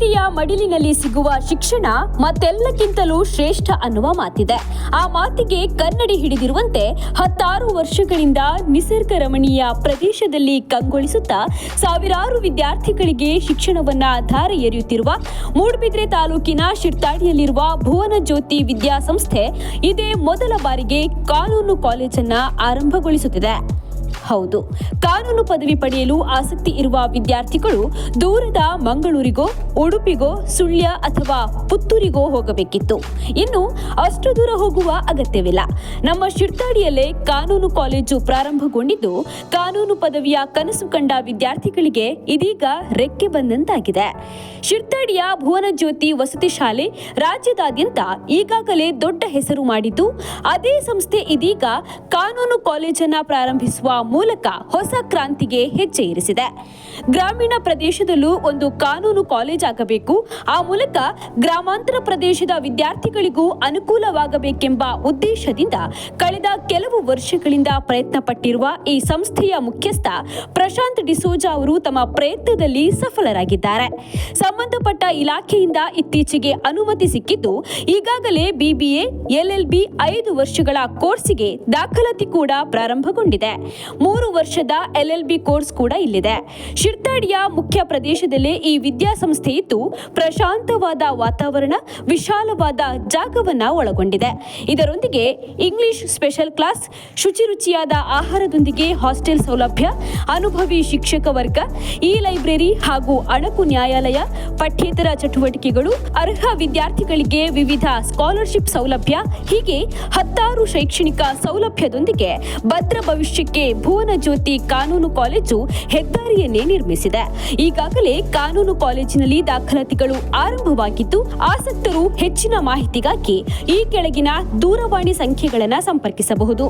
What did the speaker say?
ಕಾಣಿಕೆಯ ಮಡಿಲಿನಲ್ಲಿ ಸಿಗುವ ಶಿಕ್ಷಣ ಮತ್ತೆಲ್ಲಕ್ಕಿಂತಲೂ ಶ್ರೇಷ್ಠ ಅನ್ನುವ ಮಾತಿದೆ. ಆ ಮಾತಿಗೆ ಕನ್ನಡಿ ಹಿಡಿದಿರುವಂತೆ 16 ವರ್ಷಗಳಿಂದ ನಿಸರ್ಗ ರಮಣೀಯ ಪ್ರದೇಶದಲ್ಲಿ ಕಂಗೊಳಿಸುತ್ತಾ ಸಾವಿರಾರು ವಿದ್ಯಾರ್ಥಿಗಳಿಗೆ ಶಿಕ್ಷಣವನ್ನ ಧಾರೆ ಎರೆಯುತ್ತಿರುವ ಮೂಡಬಿದ್ರೆ ತಾಲೂಕಿನ ಶಿರ್ತಾಡಿಯಲ್ಲಿರುವ ಭುವನ ಜ್ಯೋತಿ ವಿದ್ಯಾಸಂಸ್ಥೆ ಇದೇ ಮೊದಲ ಬಾರಿಗೆ ಕಾನೂನು ಕಾಲೇಜನ್ನ ಆರಂಭಗೊಳಿಸುತ್ತಿದೆ. ಹೌದು, ಕಾನೂನು ಪದವಿ ಪಡೆಯಲು ಆಸಕ್ತಿ ಇರುವ ವಿದ್ಯಾರ್ಥಿಗಳು ದೂರದ ಮಂಗಳೂರಿಗೋ, ಉಡುಪಿಗೋ, ಸುಳ್ಯ ಅಥವಾ ಪುತ್ತೂರಿಗೋ ಹೋಗಬೇಕಿತ್ತು. ಇನ್ನು ಅಷ್ಟು ದೂರ ಹೋಗುವ ಅಗತ್ಯವಿಲ್ಲ. ನಮ್ಮ ಶಿರ್ತಾಡಿಯಲ್ಲೇ ಕಾನೂನು ಕಾಲೇಜು ಪ್ರಾರಂಭಗೊಂಡಿದ್ದು, ಕಾನೂನು ಪದವಿಯ ಕನಸು ಕಂಡ ವಿದ್ಯಾರ್ಥಿಗಳಿಗೆ ಇದೀಗ ರೆಕ್ಕೆ ಬಂದಂತಾಗಿದೆ. ಶಿರ್ತಾಡಿಯ ಭುವನ ಜ್ಯೋತಿ ವಸತಿ ಶಾಲೆ ರಾಜ್ಯದಾದ್ಯಂತ ಈಗಾಗಲೇ ದೊಡ್ಡ ಹೆಸರು ಮಾಡಿದ್ದು, ಅದೇ ಸಂಸ್ಥೆ ಇದೀಗ ಕಾನೂನು ಕಾಲೇಜನ್ನು ಪ್ರಾರಂಭಿಸುವ ಮೂಲಕ ಹೊಸ ಕ್ರಾಂತಿಗೆ ಹೆಜ್ಜೆ ಇರಿಸಿದೆ. ಗ್ರಾಮೀಣ ಪ್ರದೇಶದಲ್ಲೂ ಒಂದು ಕಾನೂನು ಕಾಲೇಜ್ ಆಗಬೇಕು, ಆ ಮೂಲಕ ಗ್ರಾಮಾಂತರ ಪ್ರದೇಶದ ವಿದ್ಯಾರ್ಥಿಗಳಿಗೂ ಅನುಕೂಲವಾಗಬೇಕೆಂಬ ಉದ್ದೇಶದಿಂದ ಕಳೆದ ಕೆಲವು ವರ್ಷಗಳಿಂದ ಪ್ರಯತ್ನ ಪಟ್ಟಿರುವ ಈ ಸಂಸ್ಥೆಯ ಮುಖ್ಯಸ್ಥ ಪ್ರಶಾಂತ್ ಡಿಸೋಜಾ ಅವರು ತಮ್ಮ ಪ್ರಯತ್ನದಲ್ಲಿ ಸಫಲರಾಗಿದ್ದಾರೆ. ಸಂಬಂಧಪಟ್ಟ ಇಲಾಖೆಯಿಂದ ಇತ್ತೀಚೆಗೆ ಅನುಮತಿ ಸಿಕ್ಕಿದ್ದು, ಈಗಾಗಲೇ BBA, LLB 5 ವರ್ಷಗಳ ಕೋರ್ಸಿಗೆ ದಾಖಲಾತಿ ಕೂಡ ಪ್ರಾರಂಭಗೊಂಡಿದೆ. 3 ವರ್ಷದ LLB ಕೋರ್ಸ್ ಕೂಡ ಇಲ್ಲಿದೆ. ಶಿರ್ತಾಡಿಯ ಮುಖ್ಯ ಪ್ರದೇಶದಲ್ಲೇ ಈ ವಿದ್ಯಾಸಂಸ್ಥೆ ಇದ್ದು, ಪ್ರಶಾಂತವಾದ ವಾತಾವರಣ, ವಿಶಾಲವಾದ ಜಾಗವನ್ನ ಒಳಗೊಂಡಿದೆ. ಇದರೊಂದಿಗೆ ಇಂಗ್ಲಿಷ್ ಸ್ಪೆಷಲ್ ಕ್ಲಾಸ್, ಶುಚಿರುಚಿಯಾದ ಆಹಾರದೊಂದಿಗೆ ಹಾಸ್ಟೆಲ್ ಸೌಲಭ್ಯ, ಅನುಭವಿ ಶಿಕ್ಷಕ ವರ್ಗ, ಈ ಲೈಬ್ರರಿ ಹಾಗೂ ಅಣಕು ನ್ಯಾಯಾಲಯ, ಪಠ್ಯೇತರ ಚಟುವಟಿಕೆಗಳು, ಅರ್ಹ ವಿದ್ಯಾರ್ಥಿಗಳಿಗೆ ವಿವಿಧ ಸ್ಕಾಲರ್ಶಿಪ್ ಸೌಲಭ್ಯ, ಹೀಗೆ 16 ಶೈಕ್ಷಣಿಕ ಸೌಲಭ್ಯದೊಂದಿಗೆ ಭದ್ರ ಭವಿಷ್ಯಕ್ಕೆ ಭುವನ ಜ್ಯೋತಿ ಕಾನೂನು ಕಾಲೇಜು ಹೆದ್ದಾರಿಯನ್ನೇ ನಿರ್ಮಿಸಿದೆ. ಈಗಾಗಲೇ ಕಾನೂನು ಕಾಲೇಜಿನಲ್ಲಿ ದಾಖಲಾತಿಗಳು ಆರಂಭವಾಗಿದ್ದು, ಆಸಕ್ತರು ಹೆಚ್ಚಿನ ಮಾಹಿತಿಗಾಗಿ ಈ ಕೆಳಗಿನ ದೂರವಾಣಿ ಸಂಖ್ಯೆಗಳನ್ನು ಸಂಪರ್ಕಿಸಬಹುದು.